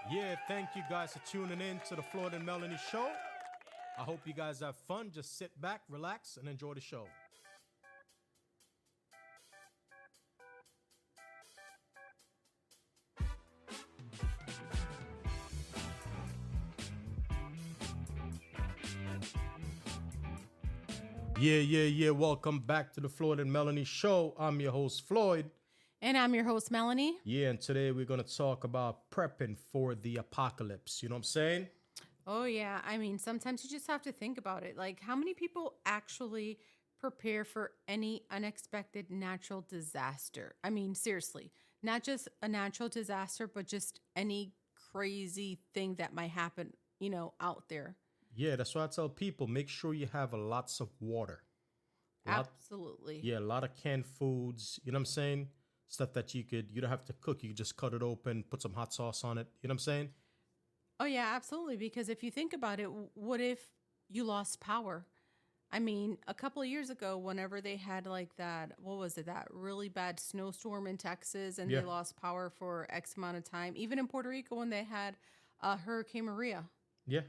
Yeah, thank you guys for tuning in to the Floyd and Melanie show. I hope you guys have fun. Just sit back, relax, and enjoy the show. Yeah. Welcome back to the Floyd and Melanie show. I'm your host, Floyd. And I'm your host, Melanie. Yeah, and today we're going to talk about prepping for the apocalypse. You know what I'm saying? Oh, yeah. I mean, sometimes you just have to think about it. Like, how many people actually prepare for any unexpected natural disaster? I mean, seriously, not just a natural disaster, but just any crazy thing that might happen, out there. Yeah, that's why I tell people make sure you have lots of water. Lot, Absolutely. yeah, a lot of canned foods. You know what I'm saying? Stuff that you don't have to cook. You could just cut it open, put some hot sauce on it. You know what I'm saying? Oh, yeah, absolutely. Because if you think about it, what if you lost power? I mean, a couple of years ago, whenever they had like that, what was it, that really bad snowstorm in Texas and they Yeah, lost power for X amount of time, even in Puerto Rico when they had Hurricane Maria, yeah,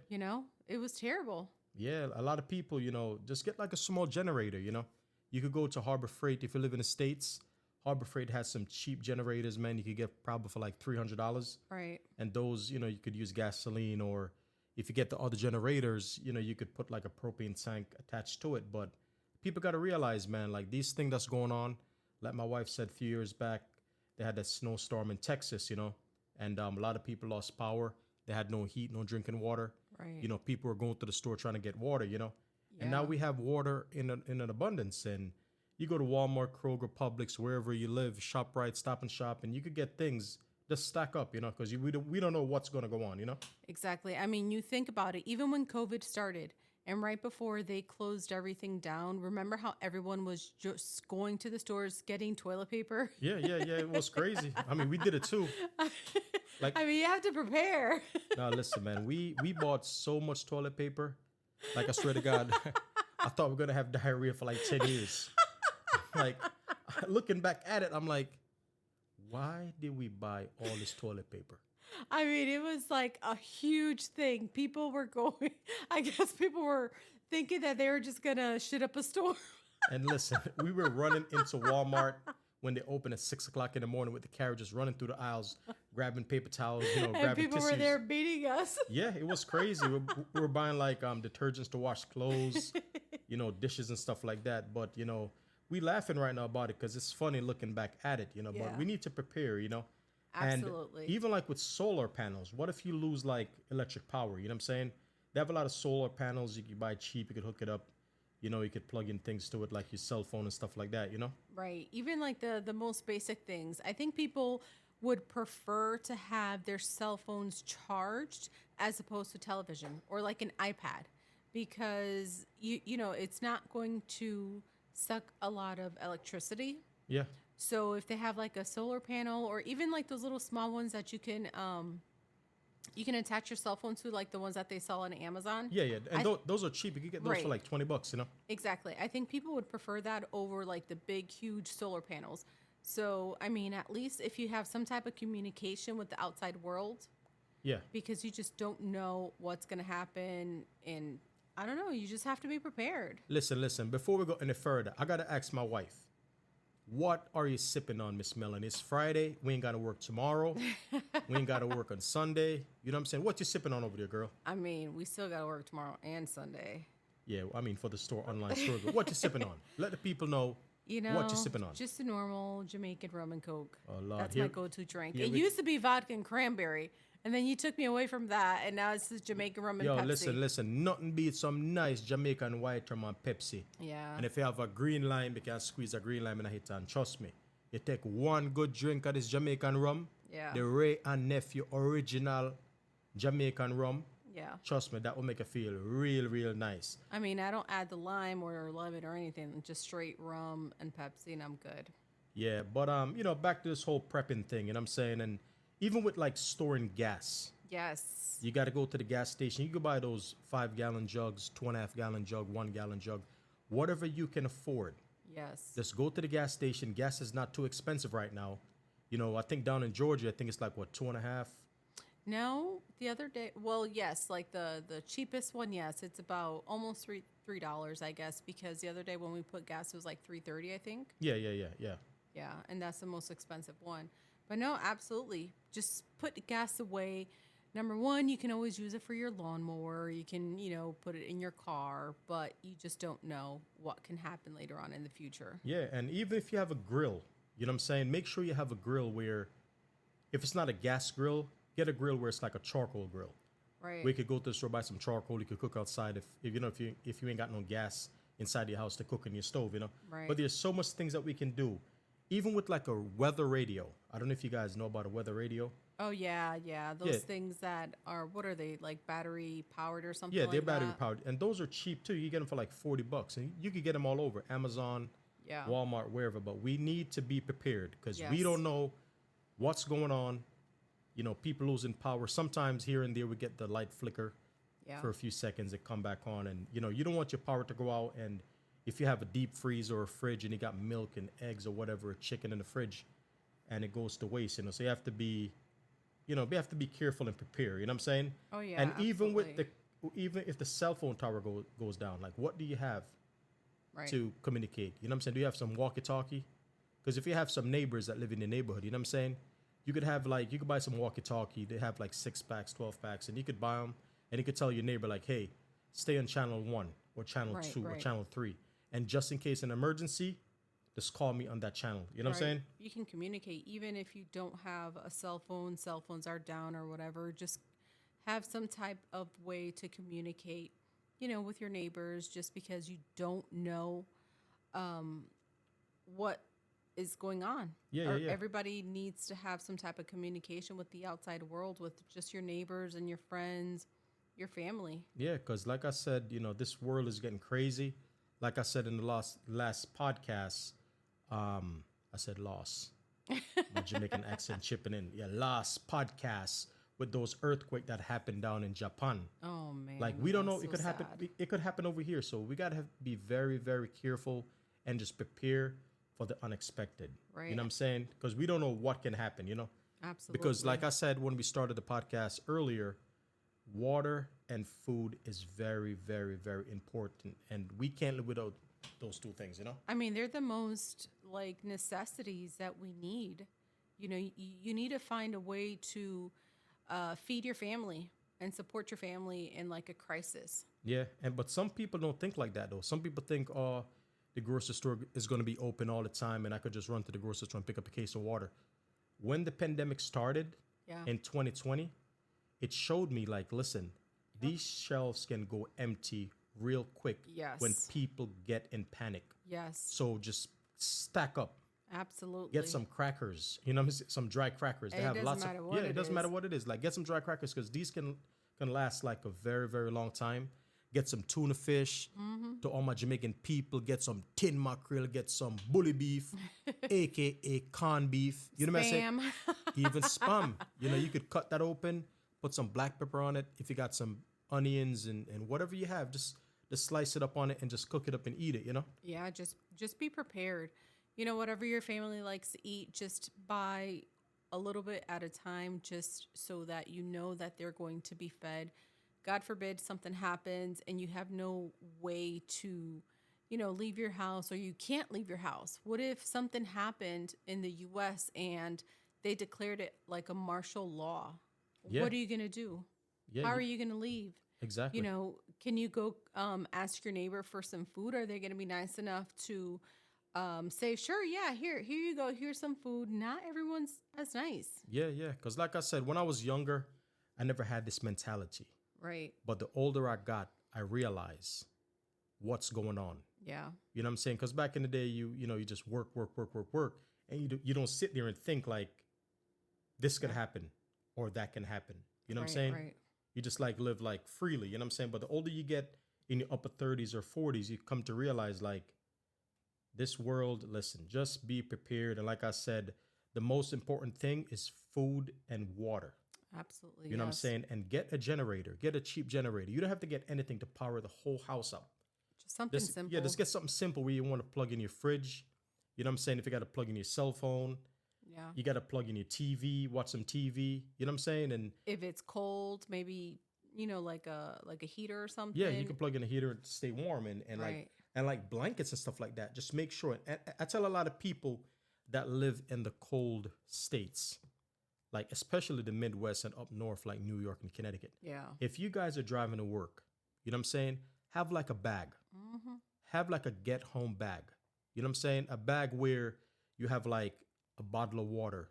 it was terrible. yeah. A lot of people, just get like a small generator. You could go to Harbor Freight if you live in the States. Harbor Freight has some cheap generators, man. You could get probably for like $300. Right. And those, you could use gasoline, or if you get the other generators, you could put like a propane tank attached to it. But people got to realize, man, like these things that's going on, like my wife said a few years back, they had that snowstorm in Texas, and a lot of people lost power. They had no heat, no drinking water. Right. People were going to the store trying to get water. And now Yeah. we have water in an abundance. And you go to Walmart, Kroger, Publix, wherever you live, ShopRite, Stop and Shop, and you could get things just stack up, because we don't know what's going to go on. Exactly. I mean, you think about it, even when COVID started and right before they closed everything down, remember how everyone was just going to the stores getting toilet paper? Yeah. It was crazy. I mean, we did it too. Like, I mean, you have to prepare. now listen, man, we bought so much toilet paper. Like, I swear to God, I thought we are gonna have diarrhea for like 10 years. Like, looking back at it, I'm like, why did we buy all this toilet paper? I mean, it was like a huge thing. People were going, I guess people were thinking that they were just going to shit up a store. And listen, we were running into Walmart when they opened at 6 o'clock in the morning with the carriages running through the aisles, grabbing paper towels, And grabbing people tissues. were there beating us. Yeah, it was crazy. We were buying like detergents to wash clothes, dishes and stuff like that. But we laughing right now about it because it's funny looking back at it. But Yeah. we need to prepare. Absolutely. And even like with solar panels, what if you lose like electric power? You know what I'm saying? They have a lot of solar panels you can buy cheap. You could hook it up. You could plug in things to it like your cell phone and stuff like that. Right. Even like the most basic things. I think people would prefer to have their cell phones charged as opposed to television or like an iPad because it's not going to suck a lot of electricity. Yeah. So if they have like a solar panel or even like those little small ones that you can attach your cell phone to, like the ones that they sell on Amazon. Yeah. And I those are cheap. You can get those for Right. like $20. Exactly. I think people would prefer that over like the big, huge solar panels. So, I mean, at least if you have some type of communication with the outside world, Yeah. because you just don't know what's going to happen. And I don't know, you just have to be prepared. Listen. Before we go any further, I gotta ask my wife, what are you sipping on, Miss Melanie? It's Friday. We ain't gotta work tomorrow. We ain't gotta work on Sunday. You know what I'm saying? What you sipping on over there, girl? I mean, we still got to work tomorrow and Sunday. Yeah, I mean for the store, online store. But what you sipping on? Let the people know what you sipping on. Just a normal Jamaican rum and Coke. Oh, Lord. That's Here- my go-to drink. here It we- used to be vodka and cranberry, and then you took me away from that, and now it's just Jamaican rum and Yo, Pepsi. listen. Nothing beats some nice Jamaican white rum and Pepsi. Yeah. And if you have a green lime, you can squeeze a green lime in a hit. And trust me, you take one good drink of this Jamaican rum, Yeah. the Ray and Nephew original Jamaican rum. Yeah. Trust me, that will make you feel real nice. I mean, I don't add the lime or lemon or anything. Just straight rum and Pepsi, and I'm good. Yeah, but back to this whole prepping thing, you know what I'm saying? And even with like storing gas, Yes. you got to go to the gas station. You can buy those 5 gallon jugs, 2.5 gallon jug, 1 gallon jug, whatever you can afford. Yes. Just go to the gas station. Gas is not too expensive right now. I think down in Georgia, I think it's like what, two and a half. No, the other day, well, yes, like the cheapest one, yes, it's about almost $3, I guess, because the other day when we put gas, it was like 3.30, I think. Yeah, yeah, yeah, yeah. Yeah, and that's the most expensive one. But no, absolutely. Just put the gas away. Number one, you can always use it for your lawnmower. You can, put it in your car, but you just don't know what can happen later on in the future. Yeah, and even if you have a grill, you know what I'm saying? Make sure you have a grill where, if it's not a gas grill, get a grill where it's like a charcoal grill. Right. We could go to the store, buy some charcoal. You could cook outside if you ain't got no gas inside your house to cook in your stove. Right. But there's so much things that we can do, even with like a weather radio. I don't know if you guys know about a weather radio. Oh yeah, yeah. Yeah, Those things that are, what are they, like battery powered or something yeah, they're like battery that? powered, and those are cheap too. You get them for like $40, and you could get them all over Amazon, Yeah. Walmart, wherever. But we need to be prepared because we Yes. don't know what's going on. People losing power. Sometimes here and there we get the light flicker Yeah. for a few seconds, it come back on, and you don't want your power to go out. And if you have a deep freeze or a fridge and you got milk and eggs or whatever, a chicken in the fridge, and it goes to waste, so you have to be, we have to be careful and prepare. You know what I'm saying? Oh yeah, And absolutely. even if the cell phone tower goes down, like what do you have Right. to communicate? You know what I'm saying? Do you have some walkie-talkie? Because if you have some neighbors that live in the neighborhood, you know what I'm saying? You could buy some walkie-talkie. They have like 6 packs, 12 packs, and you could buy them, and you could tell your neighbor like, hey, stay on channel one or channel Right, two or right. channel three, and just in case an emergency, just call me on that channel. You know what I'm saying? You can communicate even if you don't have a cell phone, cell phones are down or whatever. Just have some type of way to communicate, with your neighbors just because you don't know what is going on. Yeah, yeah, Or yeah. everybody needs to have some type of communication with the outside world, with just your neighbors and your friends, your family. Yeah, because like I said, this world is getting crazy. Like I said in the last podcast, I said loss. My Jamaican accent chipping in. Yeah, last podcast with those earthquake that happened down in Japan. Oh man. Like we don't know, that's it so could happen. sad. It could happen over here. So we gotta be very, very careful and just prepare for the unexpected. You Right. know what I'm saying? Because we don't know what can happen. Absolutely. Because like I said when we started the podcast earlier, water and food is very, very, very important, and we can't live without those two things. I mean, they're the most like necessities that we need. You need to find a way to feed your family and support your family in like a crisis. Yeah, but some people don't think like that though. Some people think, oh, the grocery store is going to be open all the time, and I could just run to the grocery store and pick up a case of water. When the pandemic started Yeah. in 2020, it showed me like, listen, these shelves can go empty real quick when Yes. people get in panic. Yes. So just stack up. Absolutely. Get some crackers, some dry crackers. They And it have doesn't lots of matter what yeah. It it doesn't matter is. what it is. Like get some dry crackers because these can last like a very very long time. Get some tuna fish to all my Jamaican people. Get some tin mackerel. Get some bully beef, aka corn beef. You know what I'm saying? Spam. Even spam. You could cut that open, put some black pepper on it. If you got some onions and whatever you have, just slice it up on it and just cook it up and eat it. Yeah, just be prepared. Whatever your family likes to eat, just buy a little bit at a time just so that you know that they're going to be fed. God forbid something happens and you have no way to, leave your house or you can't leave your house. What if something happened in the US and they declared it like a martial law? Yeah. What are you going to do? Yeah, How are you going to leave? exactly. Can you go ask your neighbor for some food? Are they going to be nice enough to say, sure, yeah, here you go, here's some food? Not everyone's as nice. Yeah, yeah. Because like I said, when I was younger, I never had this mentality. Right. But the older I got, I realized what's going on. Yeah. You know what I'm saying? Because back in the day, you just work, and you don't sit there and think like this could happen or that can happen. You know what I'm saying? Right. You just like live like freely. You know what I'm saying? But the older you get in your upper 30s or 40s, you come to realize like this world. Listen, just be prepared. And like I said, the most important thing is food and water. Absolutely. You know what I'm yes. saying? And get a generator. Get a cheap generator. You don't have to get anything to power the whole house up. Just something Just, simple. yeah, just get something simple where you want to plug in your fridge. You know what I'm saying? If you got to plug in your cell phone, Yeah. You got to plug in your TV, watch some TV. You know what I'm saying? And If it's cold, maybe, like a heater or yeah, you something. can plug in a heater to stay warm and Right. like blankets and stuff like that. Just make sure. And I tell a lot of people that live in the cold states, like especially the Midwest and up north, like New York and Connecticut. Yeah. If you guys are driving to work, you know what I'm saying? Have like a bag. Mm-hmm. Have like a get home bag. You know what I'm saying? A bag where you have like a bottle of water.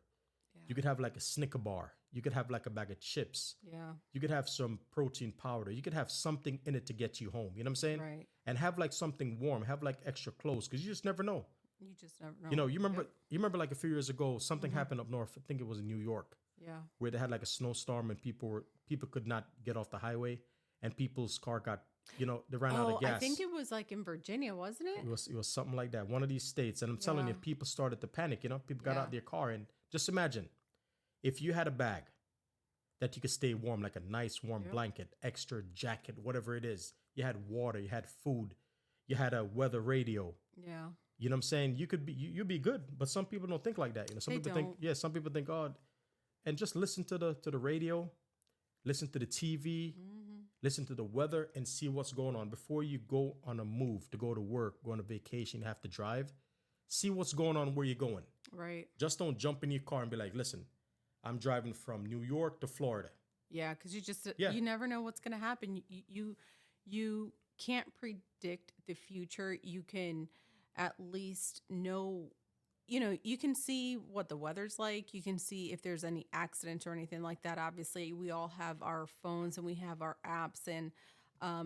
Yeah. You could have like a Snicker bar. You could have like a bag of chips. Yeah. You could have some protein powder. You could have something in it to get you home. You know what I'm saying? Right. And have like something warm. Have like extra clothes because you just never know. You just never know. You know, you remember Yep. you remember like a few years ago, something Mhm. happened up north. I think it was in New York, Yeah. where they had like a snowstorm and people could not get off the highway, and people's car got, they ran out Oh, of gas. I think it was like in Virginia, wasn't it? It was something like that, one of these states. And I'm telling you, Yeah. people started to panic. People got Yeah. out their car, and just imagine if you had a bag that you could stay warm, like a nice warm Yep. blanket, extra jacket, whatever it is. You had water, you had food, you had a weather radio. Yeah. You know what I'm saying? You'd be good, but some people don't think like that. Some They people think, don't. yeah, some people think, oh, and just listen to the radio, listen to the TV, Hmm. listen to the weather, and see what's going on before you go on a move to go to work, go on a vacation, have to drive. See what's going on where you're going. Right. Just don't jump in your car and be like, listen, I'm driving from New York to Florida. Yeah, because you just Yeah. you never know what's going to happen. You can't predict the future. You can at least know, you can see what the weather's like. You can see if there's any accidents or anything like that. Obviously, we all have our phones and we have our apps. And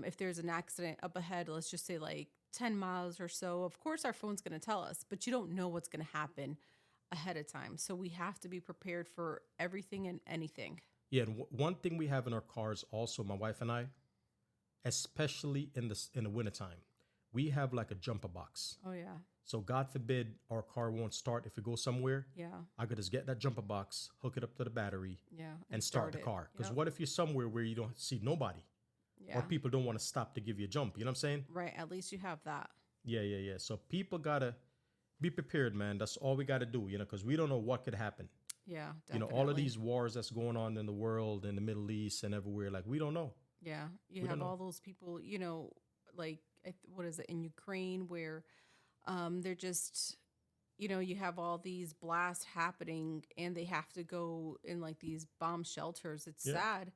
if there's an accident up ahead, let's just say like 10 miles or so, of course our phone's going to tell us, but you don't know what's going to happen ahead of time. So we have to be prepared for everything and anything. Yeah, and one thing we have in our cars also, my wife and I, especially in the wintertime, we have like a jumper box. Oh, yeah. So God forbid our car won't start if we go somewhere. Yeah. I could just get that jumper box, hook it up to the battery, Yeah. and start the it. car. Because Yep. what if you're somewhere where you don't see nobody Yeah. or people don't want to stop to give you a jump? You know what I'm saying? Right. At least you have that. Yeah. So people gotta be prepared, man. That's all we gotta do, because we don't know what could happen. Yeah. Definitely. All of these wars that's going on in the world, in the Middle East and everywhere, like we don't know. Yeah. You We don't have know. all those people, like, what is it, in Ukraine where they're just, you have all these blasts happening and they have to go in like these bomb shelters. It's Yeah. sad.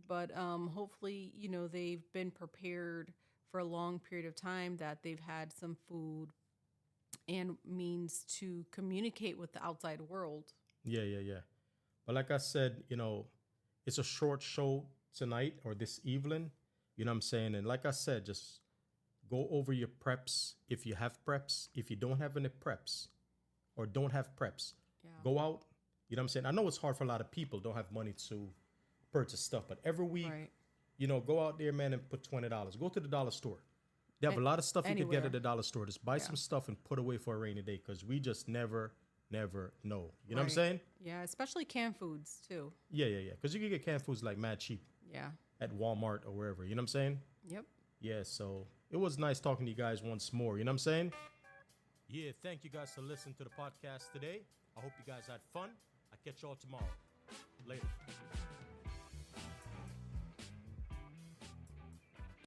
But hopefully, they've been prepared for a long period of time, that they've had some food and means to communicate with the outside world. Yeah. But like I said, it's a short show tonight or this evening. You know what I'm saying? And like I said, just go over your preps if you have preps. If you don't have any preps or don't have preps, Yeah. go out. You know what I'm saying? I know it's hard for a lot of people, don't have money to purchase stuff, but every week, Right. go out there, man, and put $20. Go to the dollar store. They have a An- lot of stuff you could get anywhere. at the dollar store. Just buy Yeah. some stuff and put away for a rainy day because we just never know. You know what I'm Right. saying? Yeah, especially canned foods too. Yeah. Because you can get canned foods like mad cheap Yeah. at Walmart or wherever. You know what I'm saying? Yep. Yeah, so it was nice talking to you guys once more. You know what I'm saying? Yeah, thank you guys for listening to the podcast today. I hope you guys had fun. I'll catch y'all tomorrow. Later.